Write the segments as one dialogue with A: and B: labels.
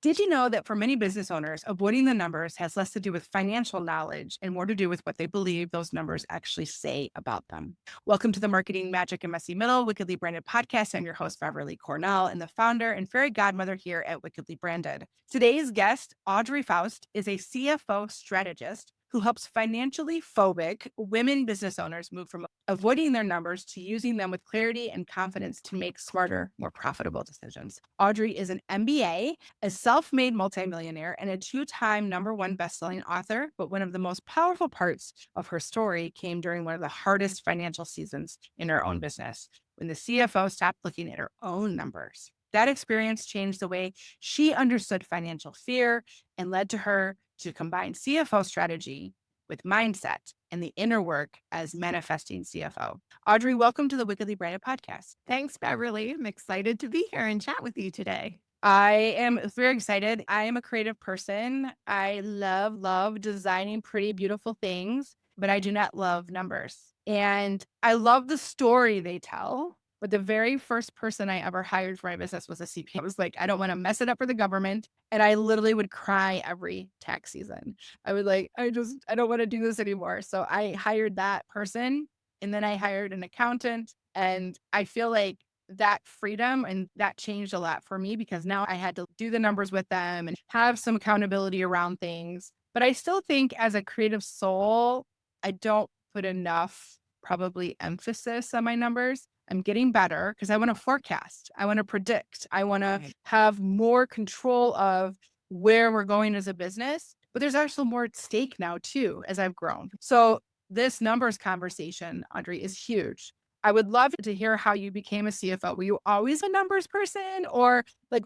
A: Did you know that for many business owners, avoiding the numbers has less to do with financial knowledge and more to do with what they believe those numbers actually say about them? Welcome to the Marketing Magic and Messy Middle Wickedly Branded podcast. I'm your host, Beverly Cornell, and the founder and fairy godmother here at Wickedly Branded. Today's guest, Audrey Faust, is a CFO strategist who helps financially phobic women business owners move from avoiding their numbers to using them with clarity and confidence to make smarter, more profitable decisions. Audrey is an MBA, a self-made multimillionaire, and a two-time #1 bestselling author. But one of the most powerful parts of her story came during one of the hardest financial seasons in her own business, when the CFO stopped looking at her own numbers. That experience changed the way she understood financial fear and led to her to combine CFO strategy with mindset and the inner work as manifesting CFO. Audrey, welcome to the Wickedly Branded podcast.
B: Thanks, Beverly. I'm excited to be here and chat with you today.
A: I am very excited. I am a creative person. I love designing pretty beautiful things, but I do not love numbers. And I love the story they tell. But the very first person I ever hired for my business was a CPA. I was like, I don't want to mess it up for the government. And I literally would cry every tax season. I would like, I don't want to do this anymore. So I hired that person, and then I hired an accountant. And I feel like that freedom and that changed a lot for me because now I had to do the numbers with them and have some accountability around things. But I still think as a creative soul, I don't put enough probably emphasis on my numbers. I'm getting better because I want to forecast. I want to predict. I want to
B: Right.
A: have more control of where we're going as a business. But there's actually more at stake now too, as I've grown. So this numbers conversation, Audrey, is huge. I would love to hear how you became a CFO. Were you always a numbers person, or like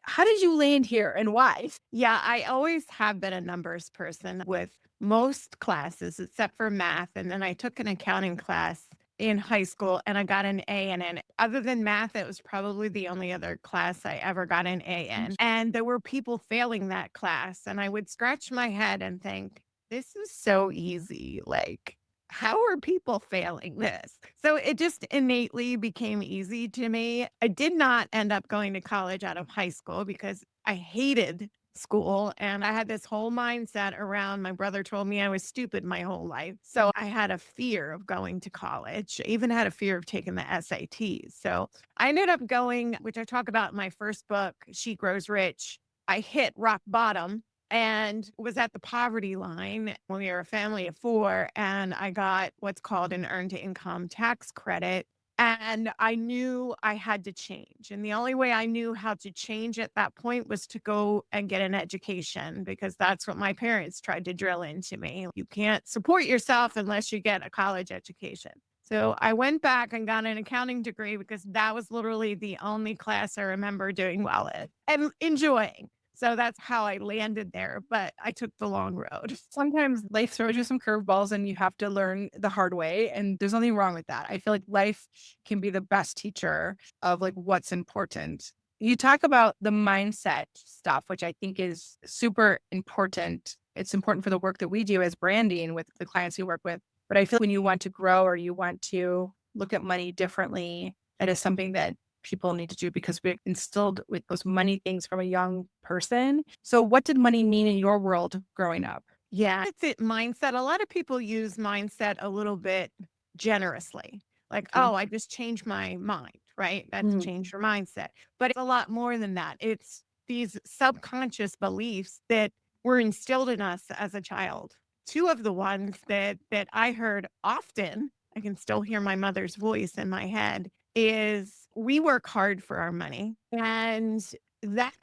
A: how did you land here and why?
B: Yeah, I always have been a numbers person with most classes except for math. And then I took an accounting class in high school and I got an A in it. Other than math, it was probably the only other class I ever got an A in. And there were people failing that class. And I would scratch my head and think, this is so easy. Like, how are people failing this? So it just innately became easy to me. I did not end up going to college out of high school because I hated school and I had this whole mindset around my brother told me I was stupid my whole life. So I had a fear of going to college, I even had a fear of taking the SATs. So I ended up going, which I talk about in my first book, She Grows Rich. I hit rock bottom and was at the poverty line when we were a family of four. And I got what's called an earned income tax credit. And I knew I had to change. And the only way I knew how to change at that point was to go and get an education because that's what my parents tried to drill into me. You can't support yourself unless you get a college education. So I went back and got an accounting degree because that was literally the only class I remember doing well in and enjoying. So that's how I landed there, but I took the long road.
A: Sometimes life throws you some curveballs and you have to learn the hard way. And there's nothing wrong with that. I feel like life can be the best teacher of like what's important. You talk about the mindset stuff, which I think is super important. It's important for the work that we do as branding with the clients we work with. But I feel when you want to grow or you want to look at money differently, that is something that people need to do because we're instilled with those money things from a young person. So what did money mean in your world growing up?
B: Yeah, it's it mindset. A lot of people use mindset a little bit generously. Like,
A: Mhm.
B: oh, I just changed my mind, right? That's
A: Mhm.
B: changed your mindset. But it's a lot more than that. It's these subconscious beliefs that were instilled in us as a child. Two of the ones that I heard often, I can still hear my mother's voice in my head, is we work hard for our money. And that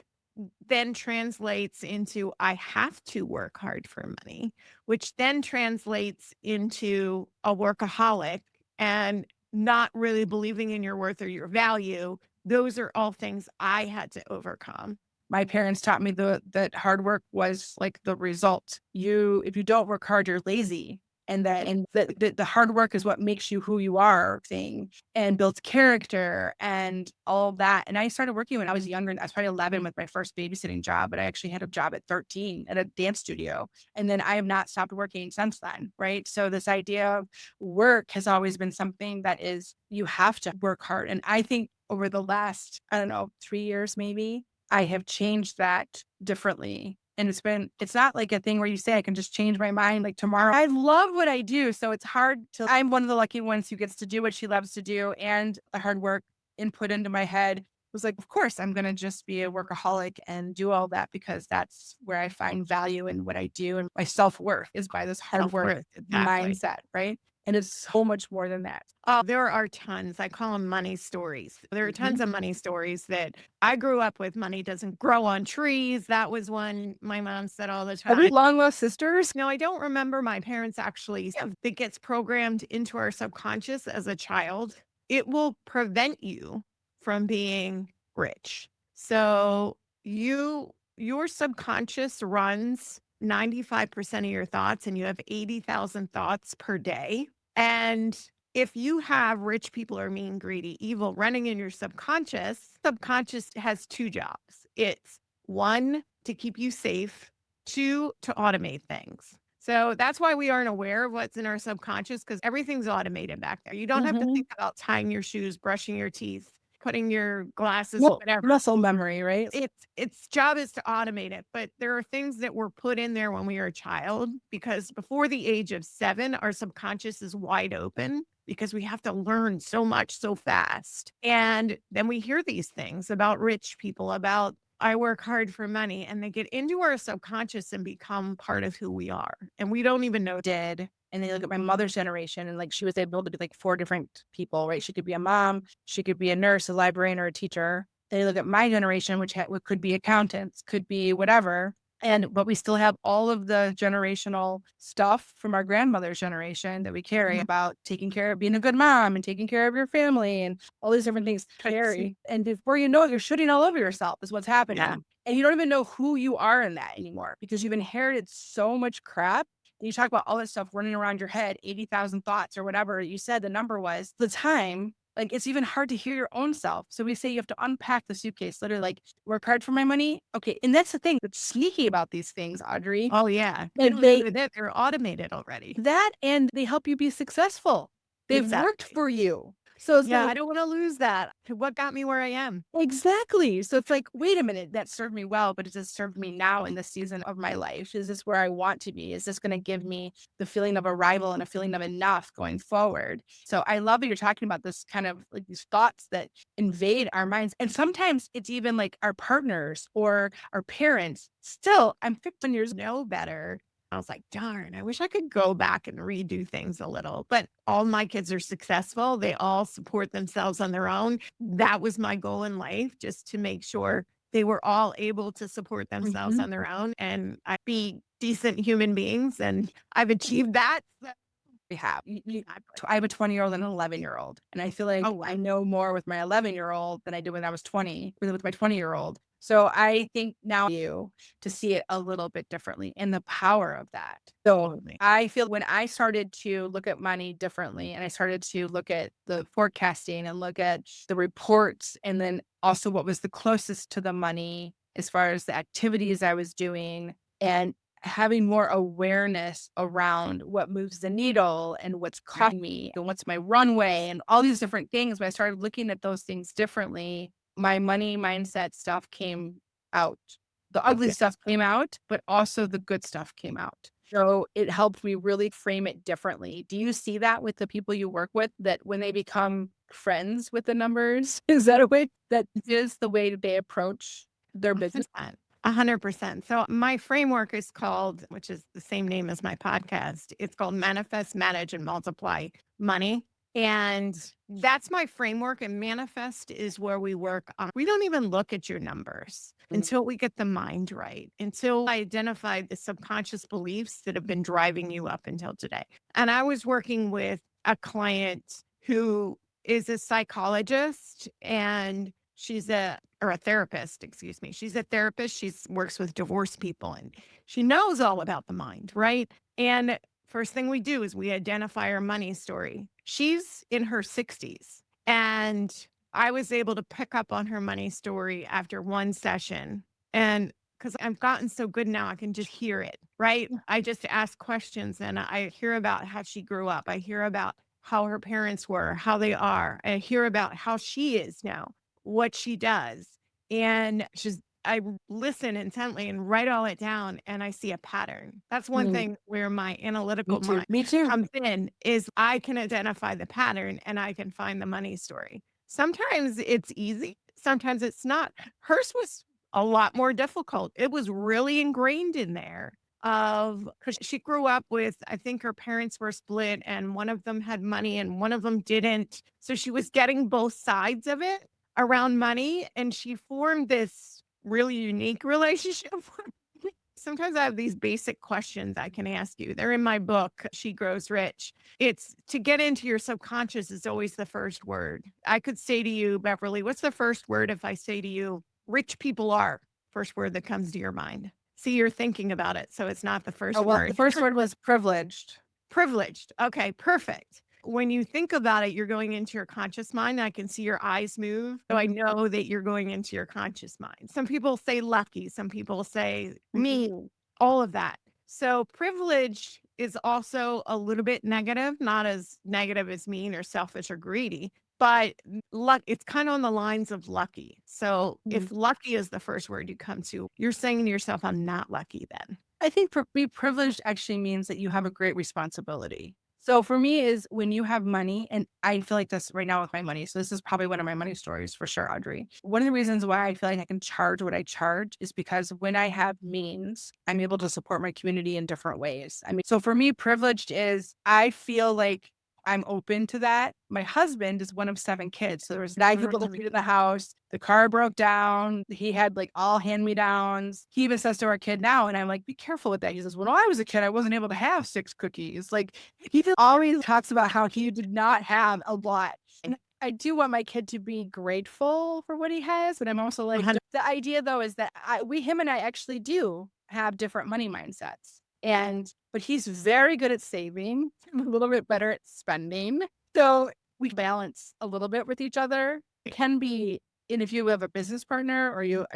B: then translates into I have to work hard for money, which then translates into a workaholic and not really believing in your worth or your value. Those are all things I had to overcome.
A: My parents taught me that hard work was like the result. If you don't work hard, you're lazy. And the hard work is what makes you who you are thing and builds character and all of that. And I started working when I was younger. I was probably 11 with my first babysitting job, but I actually had a job at 13 at a dance studio. And then I have not stopped working since then. Right. So this idea of work has always been something that is, you have to work hard. And I think over the last, I don't know, 3 years, maybe, I have changed that differently. And it's not like a thing where you say I can just change my mind like tomorrow. I love what I do. So it's hard to, I'm one of the lucky ones who gets to do what she loves to do and the hard work input into my head was like, of course, I'm going to just be a workaholic and do all that because that's where I find value in what I do. And my self worth is by this hard work
B: Self-worth, exactly.
A: mindset, right? And it's so much more than that.
B: Oh, there are tons. I call them money stories. There are
A: Mhm.
B: tons of money stories that I grew up with. Money doesn't grow on trees. That was one my mom said all the
A: Have we
B: time.
A: long lost sisters?
B: No, I don't remember my parents actually. That gets programmed into our subconscious as a child. It will prevent you from being rich. So your subconscious runs 95% of your thoughts and you have 80,000 thoughts per day. And if you have rich people are mean, greedy, evil running in your subconscious has two jobs. It's one, to keep you safe, two, to automate things. So that's why we aren't aware of what's in our subconscious because everything's automated back there. You don't have to
A: Mhm.
B: think about tying your shoes, brushing your teeth, putting your glasses,
A: Well,
B: whatever.
A: muscle memory, right?
B: Its job is to automate it, but there are things that were put in there when we were a child because before the age of 7, our subconscious is wide open because we have to learn so much so fast. And then we hear these things about rich people, about I work hard for money, and they get into our subconscious and become part of who we are. And we don't even know.
A: Did and they look at my mother's generation and like she was able to be like 4 different people, right? She could be a mom, she could be a nurse, a librarian, or a teacher. They look at my generation, which could be accountants, could be whatever. But we still have all of the generational stuff from our grandmother's generation that we carry
B: Mhm.
A: about taking care of being a good mom and taking care of your family and all these different things to carry. And before you know it, you're shooting all over yourself is what's
B: Yeah.
A: happening. And you don't even know who you are in that anymore because you've inherited so much crap and you talk about all this stuff running around your head, 80,000 thoughts or whatever you said the number was, the time, like it's even hard to hear your own self. So we say you have to unpack the suitcase, literally like work hard for my money. Okay. And that's the thing that's sneaky about these things, Audrey.
B: Oh, yeah. You
A: And
B: don't know that they're automated already.
A: that and they help you be successful. They've worked
B: Exactly.
A: for you. So it's
B: Yeah,
A: like,
B: I don't wanna lose that. What got me where I am.
A: exactly. So it's like, wait a minute, that served me well, but does it serve me now in the season of my life? Is this where I want to be? Is this going to give me the feeling of arrival and a feeling of enough going forward? So I love that you're talking about this kind of like these thoughts that invade our minds. And sometimes it's even like our partners or our parents. Still, I'm 15 years
B: Know better. I was like, darn, I wish I could go back and redo things a little. But all my kids are successful. They all support themselves on their own. That was my goal in life, just to make sure they were all able to support themselves
A: Mhm.
B: on their own and be decent human beings. And I've achieved that. So
A: We have.
B: I'm like,
A: I have a 20-year-old and an 11-year-old, and I feel like
B: oh, wow.
A: I know more with my 11-year-old than I did when I was 20 with my 20-year-old. So I think now you to see it a little bit differently and the power of that. So
B: Totally.
A: I feel when I started to look at money differently and I started to look at the forecasting and look at the reports and then also what was the closest to the money as far as the activities I was doing and having more awareness around what moves the needle and what's costing me and what's my runway and all these different things. When I started looking at those things differently, my money mindset stuff came out. The ugly
B: Okay.
A: stuff came out, but also the good stuff came out. So it helped me really frame it differently. Do you see that with the people you work with that when they become friends with the numbers, is that a way that is the way that they approach their business?
B: 100%. 100%. So my framework is called, which is the same name as my podcast. It's called Manifest, Manage, and Multiply Money. And that's my framework. And manifest is where we work on. We don't even look at your numbers until we get the mind right, until I identify the subconscious beliefs that have been driving you up until today. And I was working with a client who is a psychologist and she's a therapist, excuse me. She's a therapist. She's works with divorced people and she knows all about the mind, right? And first thing we do is we identify her money story. She's in her 60s and I was able to pick up on her money story after one session. And because I've gotten so good now, I can just hear it, right? I just ask questions and I hear about how she grew up. I hear about how her parents were, how they are. I hear about how she is now, what she does. And she's I listen intently and write all it down and I see a pattern. That's one
A: Mm,
B: thing where my
A: me
B: analytical
A: too.
B: mind
A: Me too.
B: comes in is I can identify the pattern and I can find the money story. Sometimes it's easy, sometimes it's not. Hers was a lot more difficult. It was really ingrained in there of because she grew up with, I think her parents were split and one of them had money and one of them didn't. So she was getting both sides of it around money and she formed this really unique relationship. Sometimes I have these basic questions I can ask you. They're in my book, She Grows Rich. It's to get into your subconscious is always the first word. I could say to you, Beverly, what's the first word if I say to you, rich people are? First word that comes to your mind. See, you're thinking about it. So it's not the
A: Oh,
B: first
A: well, the
B: word.
A: first word was privileged.
B: Privileged. Okay, perfect. When you think about it, you're going into your conscious mind. I can see your eyes move. So I know that you're going into your conscious mind. Some people say lucky, some people say
A: Mhm.
B: mean, all of that. So privilege is also a little bit negative, not as negative as mean or selfish or greedy, but luck, it's kind of on the lines of lucky. So
A: Mhm.
B: if lucky is the first word you come to, you're saying to yourself, I'm not lucky then.
A: I think be privileged actually means that you have a great responsibility. So for me is when you have money, and I feel like this right now with my money. So this is probably one of my money stories for sure, Audrey. One of the reasons why I feel like I can charge what I charge is because when I have means, I'm able to support my community in different ways. I mean, so for me, privileged is I feel like I'm open to that. My husband is one of 7 kids. So there was 9 people in the house. The car broke down. He had like all hand-me-downs. He even says to our kid now, and I'm like, be careful with that. He says, when I was a kid, I wasn't able to have 6 cookies. Like he always talks about how he did not have a lot. And I do want my kid to be grateful for what he has, but I'm also like, the idea though is that him and I actually do have different money mindsets. But he's very good at saving, a little bit better at spending. So we balance a little bit with each other. It can be, and if you have a business partner or you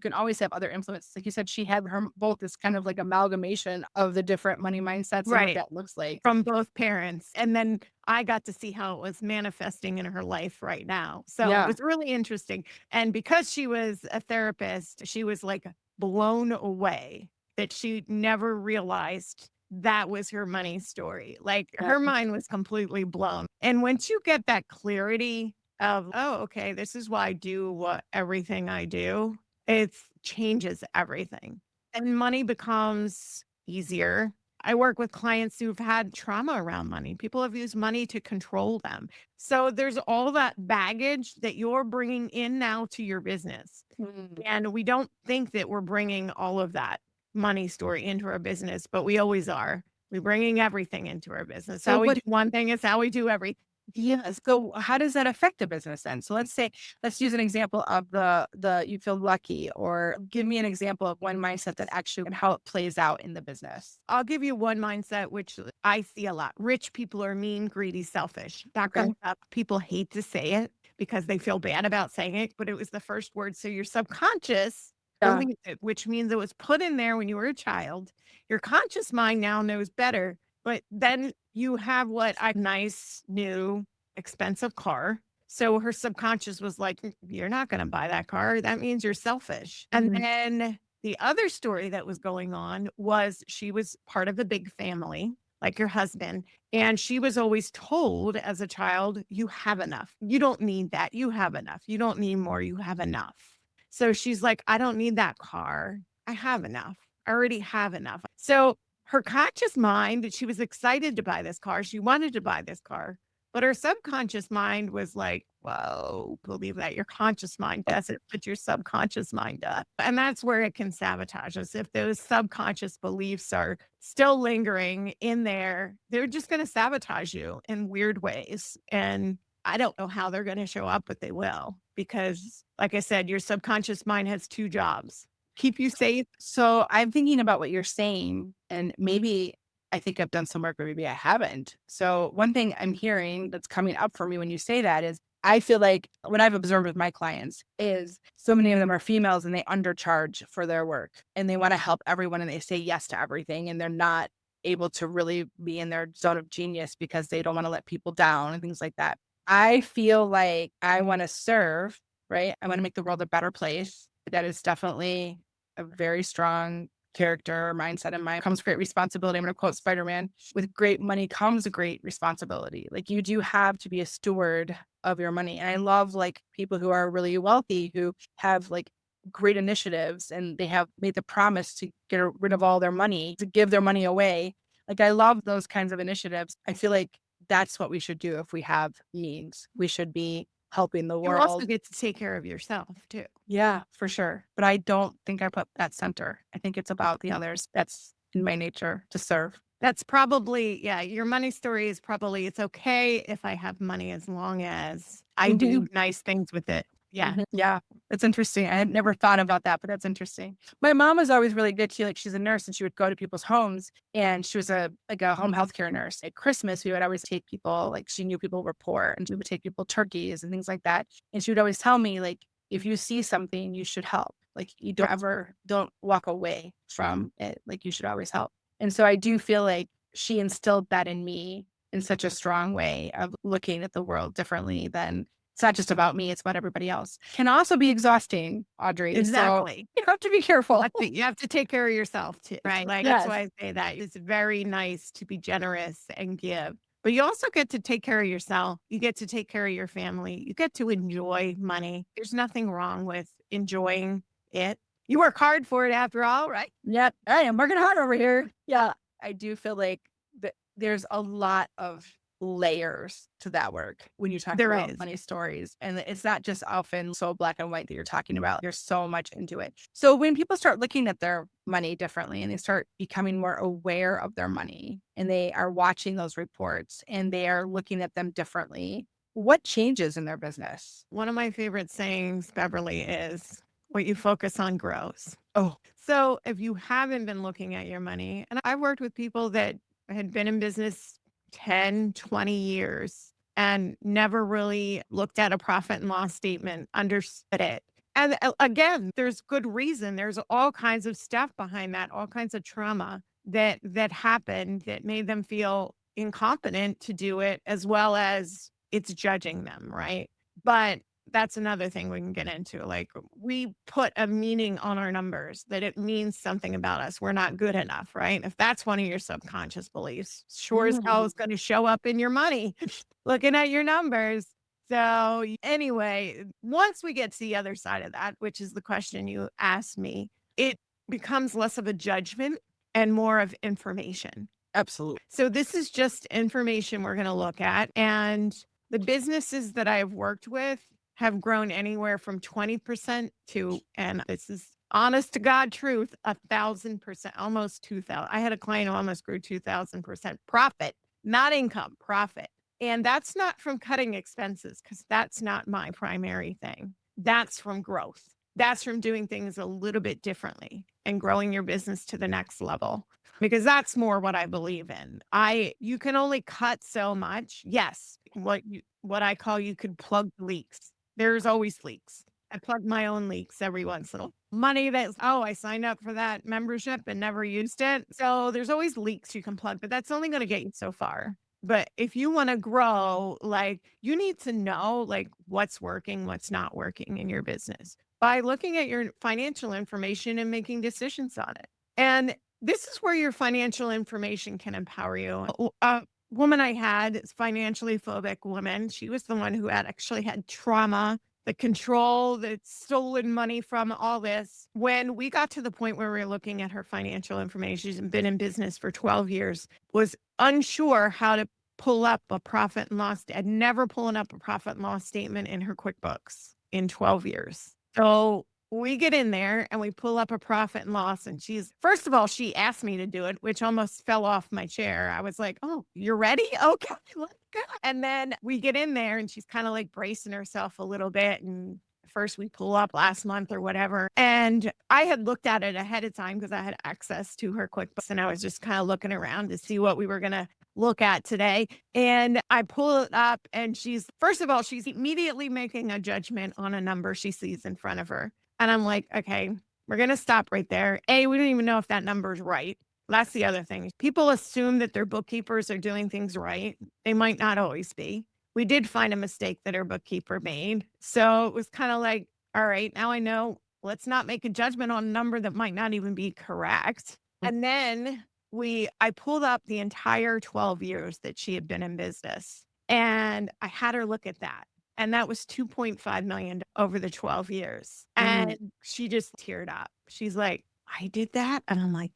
A: can always have other influence. Like you said, she had her both this kind of like amalgamation of the different money mindsets and what
B: Right.
A: that looks like.
B: From both parents. And then I got to see how it was manifesting in her life right now. So it
A: Yeah.
B: was really interesting. And because she was a therapist, she was like blown away that she never realized that was her money story. Like
A: Yeah.
B: her mind was completely blown. And once you get that clarity of, oh, okay, this is why I do everything I do, it changes everything. And money becomes easier. I work with clients who've had trauma around money. People have used money to control them. So there's all that baggage that you're bringing in now to your business.
A: Mm.
B: And we don't think that we're bringing all of that money story into our business, but we always are. We're bringing everything into our business.
A: So
B: How we
A: what
B: do one thing is how we do everything.
A: Yeah. So how does that affect the business then? So let's use an example of the you feel lucky, or give me an example of one mindset that actually and how it plays out in the business.
B: I'll give you one mindset, which I see a lot. Rich people are mean, greedy, selfish. That
A: Okay.
B: comes up. People hate to say it because they feel bad about saying it, but it was the first word. So your subconscious
A: Yeah.
B: believes it, which means it was put in there when you were a child. Your conscious mind now knows better, but then you have what a nice, new, expensive car. So her subconscious was like, you're not going to buy that car. That means you're selfish. And
A: Mhm.
B: then the other story that was going on was she was part of a big family, like your husband, and she was always told as a child, you have enough. You don't need that. You have enough. You don't need more. You have enough. So she's like, I don't need that car. I have enough. I already have enough. So her conscious mind, she was excited to buy this car. She wanted to buy this car. But her subconscious mind was like, whoa, believe that your conscious mind does it, but your subconscious mind does. And that's where it can sabotage us. If those subconscious beliefs are still lingering in there, they're just going to sabotage you in weird ways. And I don't know how they're going to show up, but they will. Because, like I said, your subconscious mind has 2 jobs: keep you safe.
A: So I'm thinking about what you're saying, and maybe I think I've done some work, but maybe I haven't. So one thing I'm hearing that's coming up for me when you say that is I feel like what I've observed with my clients is so many of them are females and they undercharge for their work and they want to help everyone and they say yes to everything and they're not able to really be in their zone of genius because they don't want to let people down and things like that. I feel like I want to serve, right? I want to make the world a better place. That is definitely a very strong character mindset in mine. Comes great responsibility. I'm going to quote Spider-Man: with great money comes great responsibility. Like you do have to be a steward of your money. And I love like people who are really wealthy who have like great initiatives and they have made the promise to get rid of all their money, to give their money away. Like I love those kinds of initiatives. I feel like that's what we should do if we have means. We should be helping the
B: You also
A: world.
B: get to take care of yourself too.
A: Yeah, for sure. But I don't think I put that center. I think it's about the others. That's in my nature to serve.
B: That's probably, yeah, your money story is probably, it's okay if I have money as long as I
A: Mhm.
B: do nice things with it. Yeah.
A: Mhm. Yeah, that's interesting. I had never thought about that, but that's interesting. My mom was always really good. She's a nurse and she would go to people's homes and she was a home healthcare nurse. At Christmas, we would always take people, like she knew people were poor and we would take people turkeys and things like that. And she would always tell me, like, if you see something, you should help. Like you don't walk away from it. Like you should always help. And so I do feel like she instilled that in me in such a strong way of looking at the world differently than it's not just about me, it's about everybody else. Can also be exhausting, Audrey. So
B: Exactly.
A: you have to be careful.
B: You have to take care of yourself too, right? Like that's
A: Yes.
B: why I say that it's very nice to be generous and give. But you also get to take care of yourself. You get to take care of your family. You get to enjoy money. There's nothing wrong with enjoying it. You work hard for it after all, right?
A: Yep. I am working hard over here. Yeah. I do feel like there's a lot of layers to that work when you talk
B: There
A: about
B: is.
A: money stories. And it's not just often so black and white that you're talking about. There's so much into it. So when people start looking at their money differently and they start becoming more aware of their money and they are watching those reports and they are looking at them differently, what changes in their business?
B: One of my favorite sayings, Beverly, is what you focus on grows.
A: Oh,
B: So if you haven't been looking at your money, and I've worked with people that had been in business 10, 20 years and never really looked at a profit and loss statement, understood it. And again, there's good reason. There's all kinds of stuff behind that, all kinds of trauma that happened that made them feel incompetent to do it, as well as it's judging them, right? But that's another thing we can get into. Like we put a meaning on our numbers that it means something about us. We're not good enough, right? If that's one of your subconscious beliefs, sure as hell is going to show up in your money, looking at your numbers. So anyway, once we get to the other side of that, which is the question you asked me, it becomes less of a judgment and more of information.
A: absolutely.
B: So this is just information we're going to look at. And the businesses that I've worked with have grown anywhere from 20% to, and this is honest to God truth, 1,000%, almost 2,000. I had a client who almost grew 2,000% profit, not income, profit. And that's not from cutting expenses because that's not my primary thing. That's from growth. That's from doing things a little bit differently and growing your business to the next level because that's more what I believe in. You can only cut so much. Yes, what I call you could plug leaks. There's always leaks. I plug my own leaks every once in a while. Money that's, oh, I signed up for that membership and never used it. So there's always leaks you can plug, but that's only going to get you so far. But if you want to grow, like you need to know like what's working, what's not working in your business by looking at your financial information and making decisions on it. And this is where your financial information can empower you. A woman I had is financially phobic woman. She was the one who had actually had trauma, the control, the stolen money from all this. When we got to the point where we were looking at her financial information, she's been in business for 12 years, was unsure how to pull up a profit and loss, had never pulling up a profit and loss statement in her QuickBooks in 12 years. So we get in there and we pull up a profit and loss. And first of all, she asked me to do it, which almost fell off my chair. I was like, oh, you're ready? Okay, let's go. And then we get in there and she's kind of like bracing herself a little bit. And first we pull up last month or whatever. And I had looked at it ahead of time because I had access to her QuickBooks and I was just kind of looking around to see what we were going to look at today. And I pull it up and first of all, she's immediately making a judgment on a number she sees in front of her. And I'm like, okay, we're going to stop right there. A, we don't even know if that number is right. That's the other thing. People assume that their bookkeepers are doing things right. They might not always be. We did find a mistake that our bookkeeper made. So it was kind of like, all right, now I know let's not make a judgment on a number that might not even be correct. And then I pulled up the entire 12 years that she had been in business, and I had her look at that. And that was 2.5 million over the 12 years.
A: Mm,
B: And she just teared up. She's like, I did that. And I'm like,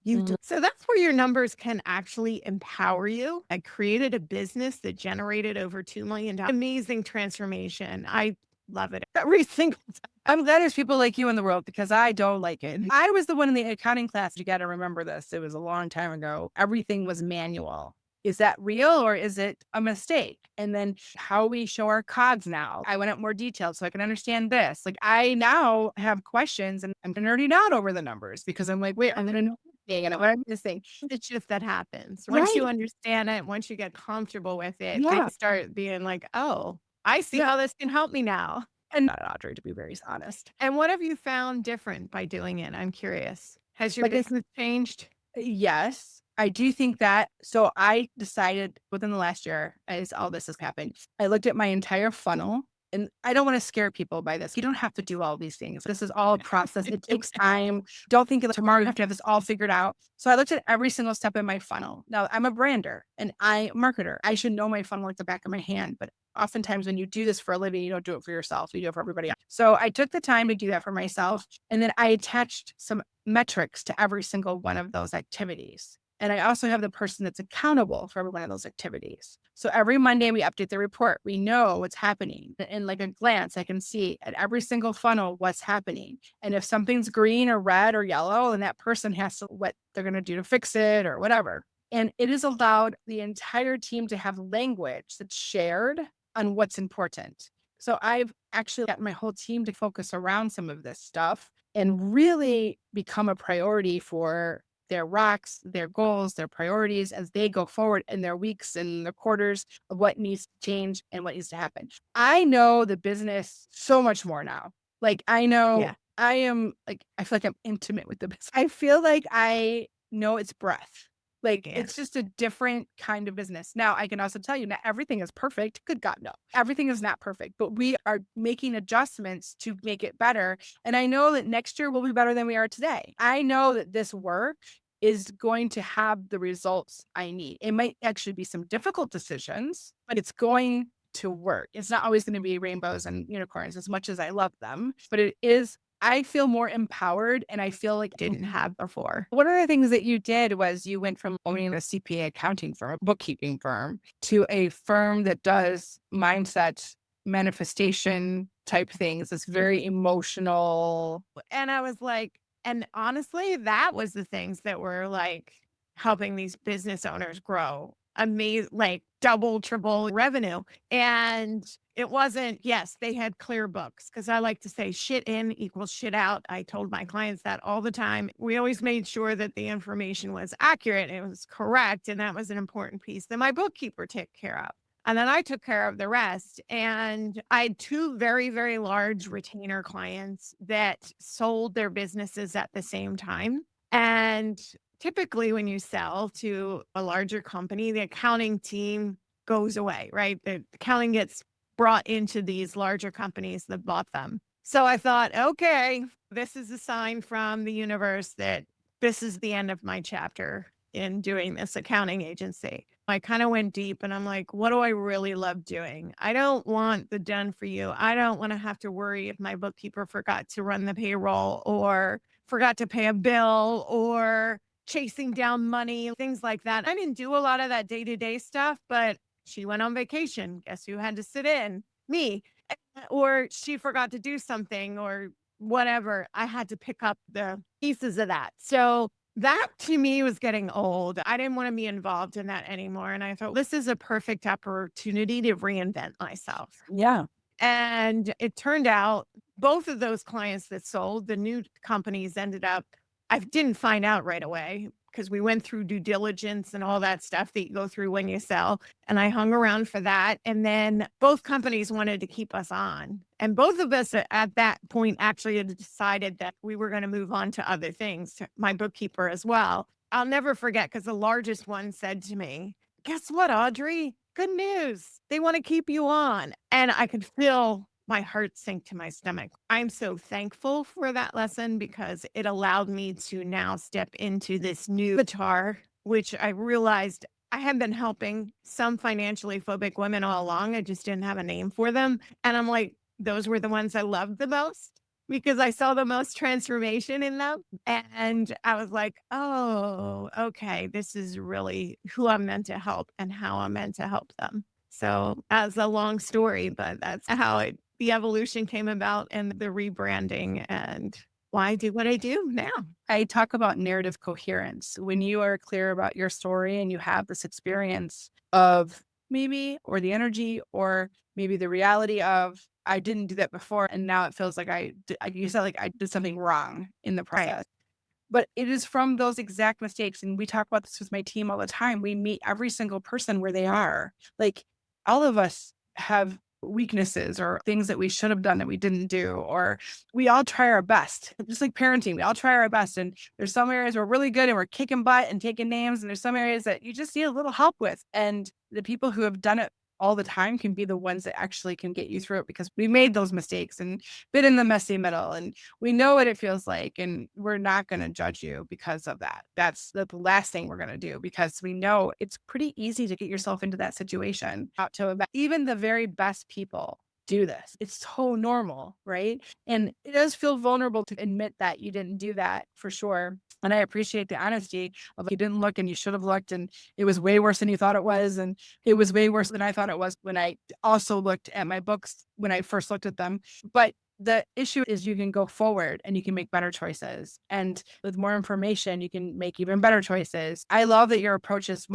B: you
A: mm.
B: do. So that's where your numbers can actually empower you. I created a business that generated over $2 million. Amazing transformation. I love it every single time.
A: I'm glad there's people like you in the world because I don't like it. I was the one in the accounting class. You got to remember this. It was a long time ago. Everything was manual. Is that real or is it a mistake? And then how we show our cogs now. I went up more detailed so I can understand this. Like I now have questions and I'm nerding out over the numbers because I'm like, wait, I'm going to know everything and what I'm missing.
B: The shift that happens. Once
A: Right.
B: you understand it, once you get comfortable with it, then
A: Yeah.
B: you start being like, oh, I see how this can help me now.
A: And not Audrey, to be very honest.
B: And what have you found different by doing it? I'm curious. Has your
A: Like
B: business changed?
A: yes, I do think that. So I decided within the last year, as all this has happened, I looked at my entire funnel. And I don't want to scare people by this. You don't have to do all these things. This is all a process. It takes time. Don't think that tomorrow you have to have this all figured out. So I looked at every single step in my funnel. Now I'm a brander and I'm a marketer. I should know my funnel like the back of my hand. But oftentimes when you do this for a living, you don't do it for yourself. You do it for everybody else. So I took the time to do that for myself. And then I attached some metrics to every single one of those activities. And I also have the person that's accountable for every one of those activities. So every Monday we update the report. We know what's happening. In like a glance, I can see at every single funnel what's happening. And if something's green or red or yellow, then that person has to what they're going to do to fix it or whatever. And it has allowed the entire team to have language that's shared on what's important. So I've actually got my whole team to focus around some of this stuff and really become a priority for their rocks, their goals, their priorities as they go forward in their weeks and their quarters of what needs to change and what needs to happen. I know the business so much more now. Like I know
B: Yeah.
A: I am like, I feel like I'm intimate with the business. I feel like I know its breath. Like
B: Yeah.
A: it's just a different kind of business. Now, I can also tell you not everything is perfect. Good God, no. Everything is not perfect, but we are making adjustments to make it better. And I know that next year will be better than we are today. I know that this work is going to have the results I need. It might actually be some difficult decisions, but it's going to work. It's not always going to be rainbows and unicorns as much as I love them, but it is I feel more empowered and I feel like
B: Didn't have before.
A: one of the things that you did was you went from owning a CPA accounting firm, a bookkeeping firm, to a firm that does mindset manifestation type things. It's very emotional.
B: And I was like, and honestly, that was the things that were like helping these business owners grow. Amazing, like double, triple revenue. And it wasn't, yes, they had clear books because I like to say shit in equals shit out. I told my clients that all the time. We always made sure that the information was accurate, it was correct. And that was an important piece that my bookkeeper took care of. And then I took care of the rest. And I had two very, very large retainer clients that sold their businesses at the same time. And typically, when you sell to a larger company, the accounting team goes away, right? The accounting gets brought into these larger companies that bought them. So I thought, okay, this is a sign from the universe that this is the end of my chapter in doing this accounting agency. I kind of went deep and I'm like, what do I really love doing? I don't want the done for you. I don't want to have to worry if my bookkeeper forgot to run the payroll or forgot to pay a bill or chasing down money, things like that. I didn't do a lot of that day-to-day stuff, but she went on vacation. Guess who had to sit in? Me. Or she forgot to do something or whatever. I had to pick up the pieces of that. So that to me was getting old. I didn't want to be involved in that anymore. And I thought, this is a perfect opportunity to reinvent myself.
A: Yeah.
B: And it turned out both of those clients that sold, the new companies ended up, I didn't find out right away because we went through due diligence and all that stuff that you go through when you sell. And I hung around for that. And then both companies wanted to keep us on. And both of us at that point actually had decided that we were going to move on to other things, my bookkeeper as well. I'll never forget because the largest one said to me, guess what, Audrey? Good news. They want to keep you on. And I could feel my heart sank to my stomach. I'm so thankful for that lesson because it allowed me to now step into this new avatar, which I realized I had been helping some financially phobic women all along. I just didn't have a name for them. And I'm like, those were the ones I loved the most because I saw the most transformation in them. And I was like, oh, okay, this is really who I'm meant to help and how I'm meant to help them. So that's a long story, but that's how the evolution came about and the rebranding and why I do what I do now.
A: I talk about narrative coherence. When you are clear about your story and you have this experience of maybe, or the energy, or maybe the reality of, I didn't do that before. And now it feels like you said, like I did something wrong in the
B: Right.
A: process. But it is from those exact mistakes. And we talk about this with my team all the time. We meet every single person where they are. Like all of us have weaknesses or things that we should have done that we didn't do, or we all try our best. Just like parenting, we all try our best. And there's some areas we're really good and we're kicking butt and taking names. And there's some areas that you just need a little help with. And the people who have done it all the time can be the ones that actually can get you through it because we made those mistakes and been in the messy middle. And we know what it feels like, and we're not going to judge you because of that. That's the last thing we're going to do because we know it's pretty easy to get yourself into that situation. Even the very best people do this. It's so normal, right? And it does feel vulnerable to admit that you didn't do that for sure. And I appreciate the honesty of you didn't look and you should have looked, and it was way worse than you thought it was. And it was way worse than I thought it was when I also looked at my books when I first looked at them. But the issue is you can go forward and you can make better choices. And with more information, you can make even better choices. I love that your approach is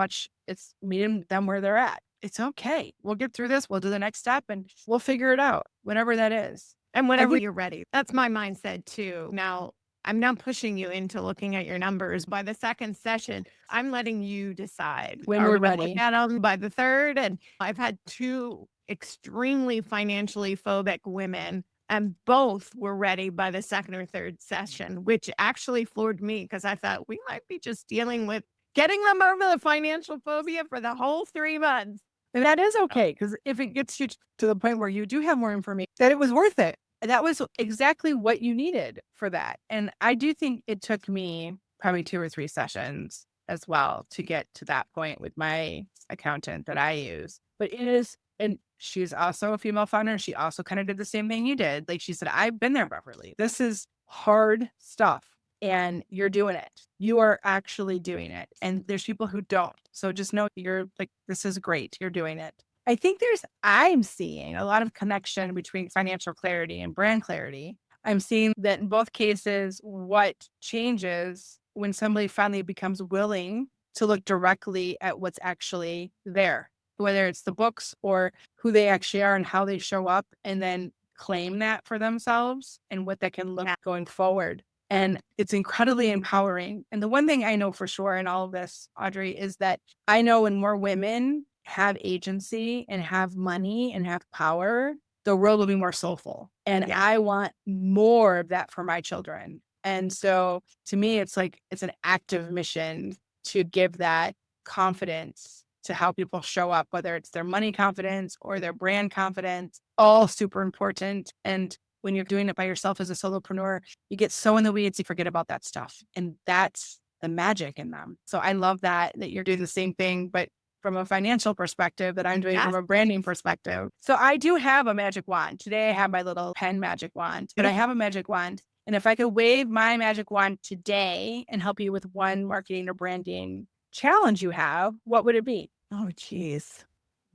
A: it's meeting them where they're at. It's okay. We'll get through this. We'll do the next step and we'll figure it out, whatever that is.
B: And whenever you're ready. That's my mindset too. Now, I'm not pushing you into looking at your numbers. By the second session, I'm letting you decide.
A: When
B: Are
A: we're
B: we gonna look
A: ready.
B: at them by the third? And I've had two extremely financially phobic women, and both were ready by the second or third session, which actually floored me because I thought we might be just dealing with getting them over the financial phobia for the whole 3 months.
A: And that is okay, because if it gets you to the point where you do have more information, that it was worth it. That was exactly what you needed for that. And I do think it took me probably 2 or 3 sessions as well to get to that point with my accountant that I use. But it is, and she's also a female founder. She also kind of did the same thing you did. Like she said, I've been there, Beverly. This is hard stuff and you're doing it. You are actually doing it. And there's people who don't. So just know you're like, this is great. You're doing it. I think I'm seeing a lot of connection between financial clarity and brand clarity. I'm seeing that in both cases, what changes when somebody finally becomes willing to look directly at what's actually there, whether it's the books or who they actually are and how they show up, and then claim that for themselves and what that can look going forward. And it's incredibly empowering. And the one thing I know for sure in all of this, Audrey, is that I know when more women have agency and have money and have power, the world will be more soulful. And I want more of that for my children. And so to me, it's like, it's an active mission to give that confidence to how people show up, whether it's their money confidence or their brand confidence, all super important. And when you're doing it by yourself as a solopreneur, you get so in the weeds, you forget about that stuff. And that's the magic in them. So I love that you're doing the same thing, but from a financial perspective that I'm doing from a branding perspective. So I do have a magic wand. Today I have my little pen magic wand, but I have a magic wand. And if I could wave my magic wand today and help you with one marketing or branding challenge you have, what would it be?
B: Oh, geez.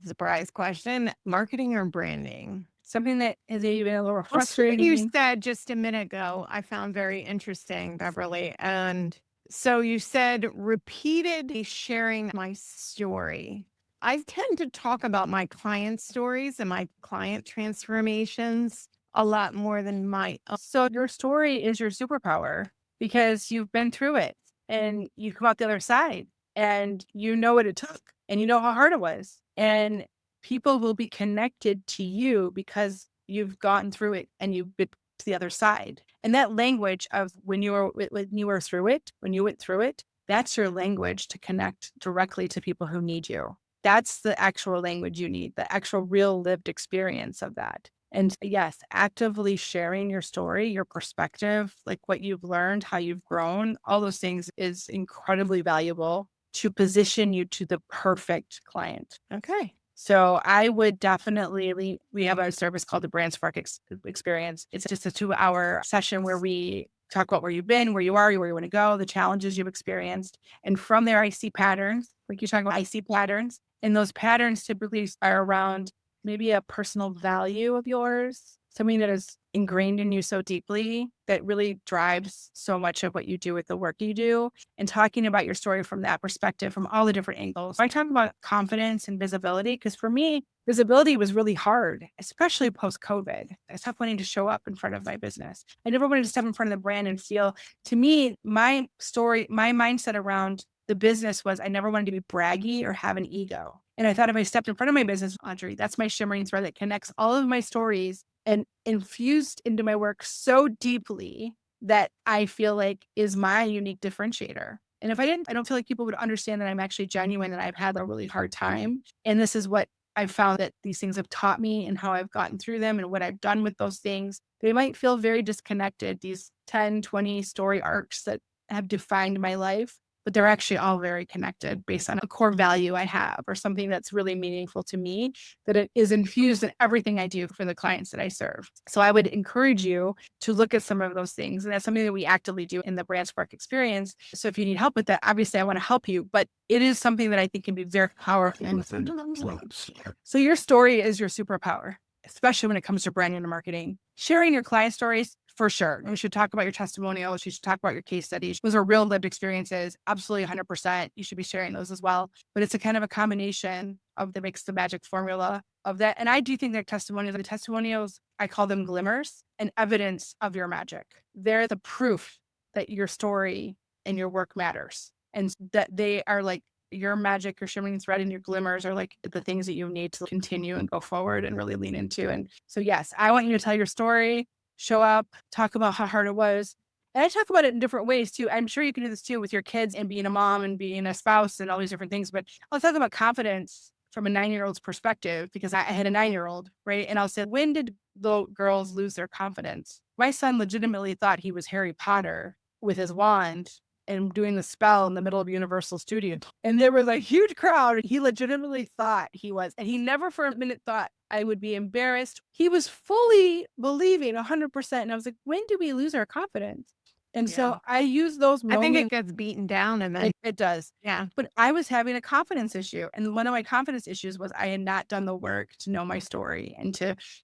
B: Surprise question. Marketing or branding?
A: Something that is even a little
B: What
A: frustrating.
B: you said just a minute ago, I found very interesting, Beverly. And so you said repeatedly sharing my story. I tend to talk about my client stories and my client transformations a lot more than my own.
A: So your story is your superpower because you've been through it and you come out the other side and you know what it took and you know how hard it was. And people will be connected to you because you've gotten through it and you've been to the other side. And that language of when you were through it, when you went through it, that's your language to connect directly to people who need you. That's the actual language you need, the actual real lived experience of that. And yes, actively sharing your story, your perspective, like what you've learned, how you've grown, all those things is incredibly valuable to position you to the perfect client.
B: Okay.
A: So I would definitely, we have a service called the Brand Spark Experience. It's just a 2-hour session where we talk about where you've been, where you are, where you want to go, the challenges you've experienced. And from there, I see patterns, like you talk about, I see patterns. And those patterns typically are around maybe a personal value of yours, something that is ingrained in you so deeply that really drives so much of what you do with the work you do, and talking about your story from that perspective, from all the different angles. I talk about confidence and visibility because for me, visibility was really hard, especially post COVID. I stopped wanting to show up in front of my business. I never wanted to step in front of the brand and feel, to me, my story, my mindset around the business was I never wanted to be braggy or have an ego. And I thought if I stepped in front of my business, Audrey, that's my shimmering thread that connects all of my stories and infused into my work so deeply that I feel like is my unique differentiator. And if I didn't, I don't feel like people would understand that I'm actually genuine and I've had a really hard time. And this is what I've found that these things have taught me and how I've gotten through them and what I've done with those things. They might feel very disconnected, these 10, 20 story arcs that have defined my life, but they're actually all very connected based on a core value I have or something that's really meaningful to me, that it is infused in everything I do for the clients that I serve. So I would encourage you to look at some of those things. And that's something that we actively do in the Brand Spark experience. So if you need help with that, obviously I want to help you, but it is something that I think can be very powerful. So your story is your superpower, especially when it comes to branding and marketing. Sharing your client stories, for sure. You should talk about your testimonials. You should talk about your case studies. Those are real lived experiences. Absolutely 100%. You should be sharing those as well. But it's a kind of a combination of that makes the magic formula of that. And I do think that the testimonials, I call them glimmers and evidence of your magic. They're the proof that your story and your work matters. And that they are like your magic, your shimmering thread, and your glimmers are like the things that you need to continue and go forward and really lean into. And so, yes, I want you to tell your story, show up, talk about how hard it was. And I talk about it in different ways too. I'm sure you can do this too with your kids and being a mom and being a spouse and all these different things. But I'll talk about confidence from a 9-year-old's perspective because I had a 9-year-old, right? And I'll say, when did the girls lose their confidence? My son legitimately thought he was Harry Potter with his wand and doing the spell in the middle of Universal Studios. And there was a huge crowd. He legitimately thought he was, and he never for a minute thought I would be embarrassed. He was fully believing 100%. And I was like, when do we lose our confidence? And so I use those
B: I think it
A: moments.
B: gets beaten down and then,
A: It does.
B: yeah.
A: But I was having a confidence issue. And one of my confidence issues was I had not done the work to know my story.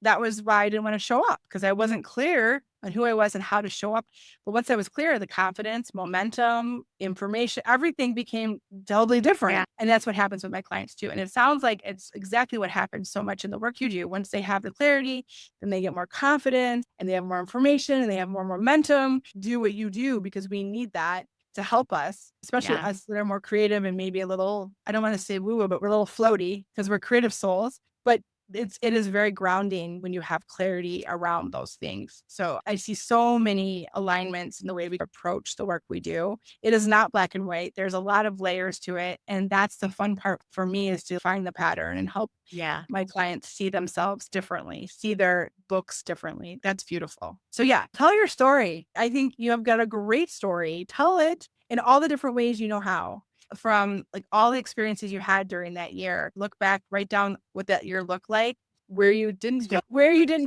A: That was why I didn't want to show up because I wasn't clear on who I was and how to show up. But once I was clear, the confidence, momentum, information, everything became totally different.
B: Yeah.
A: And that's what happens with my clients too. And it sounds like it's exactly what happens so much in the work you do. Once they have the clarity, then they get more confident and they have more information and they have more momentum. Do what you do because we need that to help us, especially
B: Yeah.
A: us that are more creative and maybe a little, I don't want to say woo-woo, but we're a little floaty because we're creative souls. But it is very grounding when you have clarity around those things. So I see so many alignments in the way we approach the work we do. It is not black and white. There's a lot of layers to it. And that's the fun part for me, is to find the pattern and help
B: Yeah.
A: my clients see themselves differently, see their books differently. That's beautiful. So yeah, tell your story. I think you have got a great story. Tell it in all the different ways you know how, from like all the experiences you had during that year. Look back, write down what that year looked like, where you didn't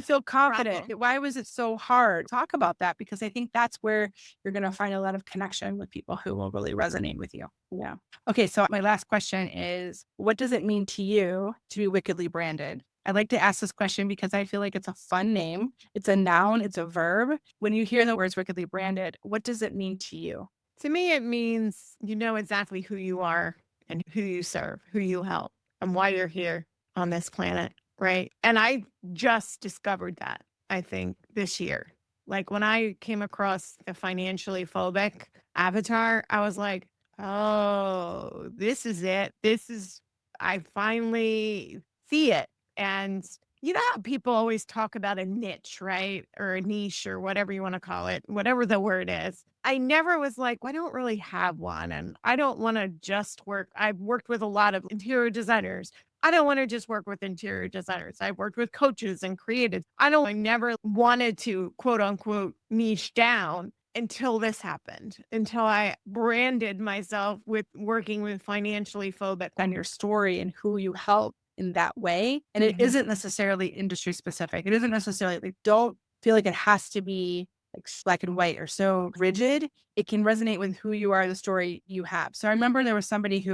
A: feel confident. Why was it so hard? Talk about that, because I think that's where you're going to find a lot of connection with people who will really resonate with you. Yeah. Okay. So my last question is, what does it mean to you to be wickedly branded? I like to ask this question because I feel like it's a fun name. It's a noun. It's a verb. When you hear the words wickedly branded, what does it mean to you?
B: To me, it means you know exactly who you are and who you serve, who you help, and why you're here on this planet. Right. And I just discovered that, I think, this year. Like when I came across the financially phobic avatar, I was like, oh, this is it. I finally see it. And you know how people always talk about a niche, right? Or a niche or whatever you want to call it, whatever the word is. I never was like, well, I don't really have one. And I don't want to just work. I've worked with a lot of interior designers. I don't want to just work with interior designers. I worked with coaches and creatives. I never wanted to quote unquote niche down until this happened, until I branded myself with working with financially phobic.
A: On your story and who you help in that way. And it isn't necessarily industry specific. It isn't necessarily like, don't feel like it has to be like black and white or so rigid. It can resonate with who you are, the story you have. So I remember there was somebody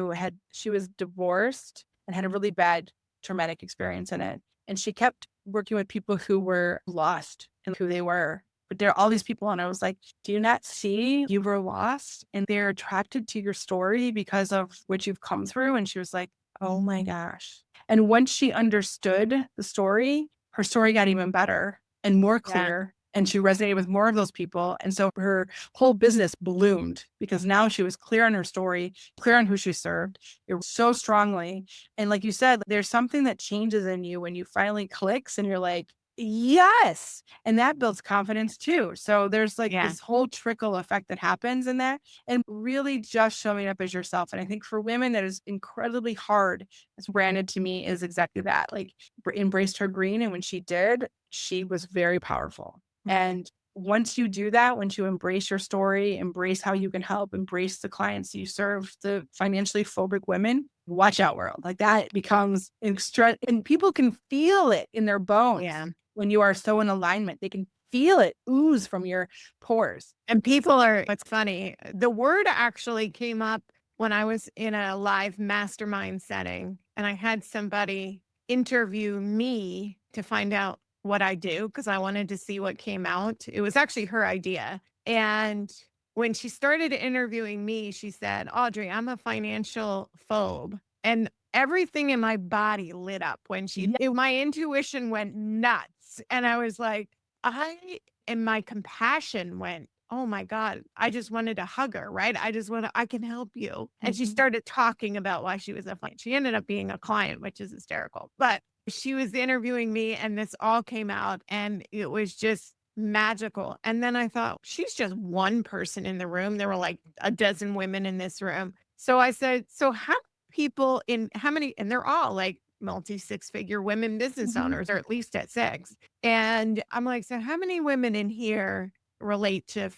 A: she was divorced and had a really bad traumatic experience in it. And she kept working with people who were lost and who they were. But there are all these people, and I was like, do you not see you were lost and they're attracted to your story because of what you've come through? And she was like, oh my gosh. And once she understood the story, her story got even better and more clear. And she resonated with more of those people. And so her whole business bloomed because now she was clear on her story, clear on who she served so strongly. And like you said, there's something that changes in you when you finally clicks and you're like, yes. And that builds confidence too. So there's like this whole trickle effect that happens in that, and really just showing up as yourself. And I think for women, that is incredibly hard. As branded to me is exactly that. Like embraced her green. And when she did, she was very powerful. And once you do that, once you embrace your story, embrace how you can help, embrace the clients you serve, the financially phobic women, watch out, world. Like that becomes extra, and people can feel it in their bones. When you are so in alignment, they can feel it ooze from your pores.
B: And it's funny. The word actually came up when I was in a live mastermind setting and I had somebody interview me to find out what I do because I wanted to see what came out. It was actually her idea. And when she started interviewing me, she said, Audrey, I'm a financial phobe. And everything in my body lit up when my intuition went nuts. And I was like, and my compassion went, oh my God, I just wanted to hug her, right? I can help you. And she started talking about why she was a client. She ended up being a client, which is hysterical. But she was interviewing me and this all came out and it was just magical. And then I thought, she's just one person in the room. There were like a dozen women in this room. So I said, so how many, and they're all like multi 6-figure women business owners, or at least at 6. And I'm like, so how many women in here relate to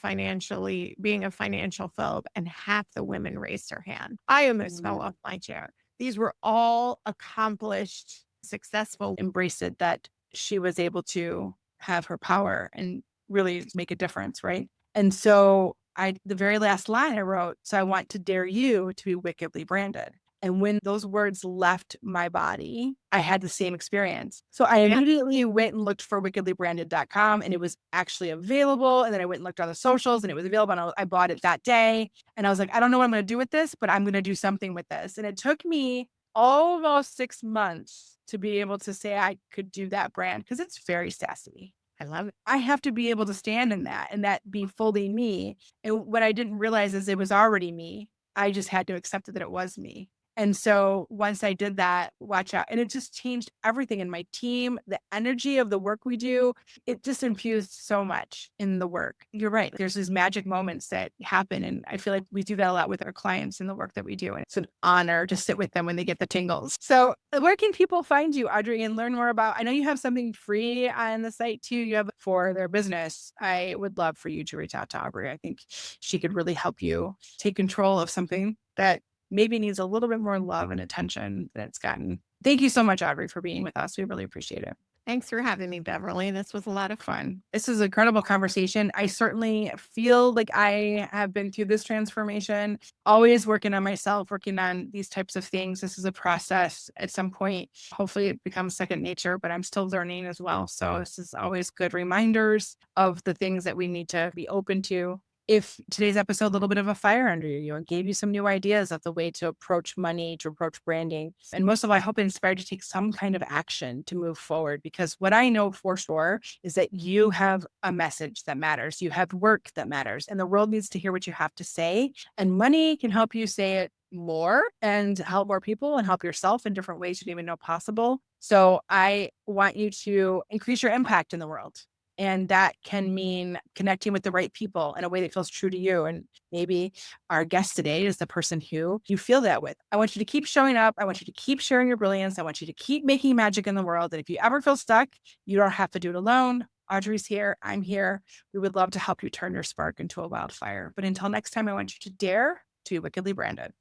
B: being a financial phobe? And half the women raised their hand. I almost fell off my chair. These were all accomplished, successful.
A: Embraced it, that she was able to have her power and really make a difference, right? And so the very last line I wrote, so I want to dare you to be wickedly branded. And when those words left my body, I had the same experience. So I immediately went and looked for wickedlybranded.com and it was actually available. And then I went and looked on the socials and it was available. And I bought it that day. And I was like, I don't know what I'm going to do with this, but I'm going to do something with this. And it took me almost 6 months to be able to say I could do that brand because it's very sassy.
B: I love it.
A: I have to be able to stand in that and that be fully me. And what I didn't realize is it was already me. I just had to accept that it was me. And so once I did that, watch out. And it just changed everything in my team, the energy of the work we do. It just infused so much in the work. You're right. There's these magic moments that happen. And I feel like we do that a lot with our clients in the work that we do. And it's an honor to sit with them when they get the tingles. So where can people find you, Audrey, and learn more about, I know you have something free on the site too. You have for their business. I would love for you to reach out to Aubrey. I think she could really help you take control of something that maybe needs a little bit more love and attention than it's gotten. Thank you so much, Audrey, for being with us. We really appreciate it.
B: Thanks for having me, Beverly. This was a lot of
A: Fun. This is an incredible conversation. I certainly feel like I have been through this transformation, always working on myself, working on these types of things. This is a process. At some point, hopefully it becomes second nature, but I'm still learning as well. So this is always good reminders of the things that we need to be open to. If today's episode, a little bit of a fire under you and gave you some new ideas of the way to approach money, to approach branding, and most of all, I hope it inspired you to take some kind of action to move forward. Because what I know for sure is that you have a message that matters. You have work that matters, and the world needs to hear what you have to say. And money can help you say it more and help more people and help yourself in different ways you didn't even know possible. So I want you to increase your impact in the world. And that can mean connecting with the right people in a way that feels true to you. And maybe our guest today is the person who you feel that with. I want you to keep showing up. I want you to keep sharing your brilliance. I want you to keep making magic in the world. And if you ever feel stuck, you don't have to do it alone. Audrey's here. I'm here. We would love to help you turn your spark into a wildfire. But until next time, I want you to dare to be wickedly branded.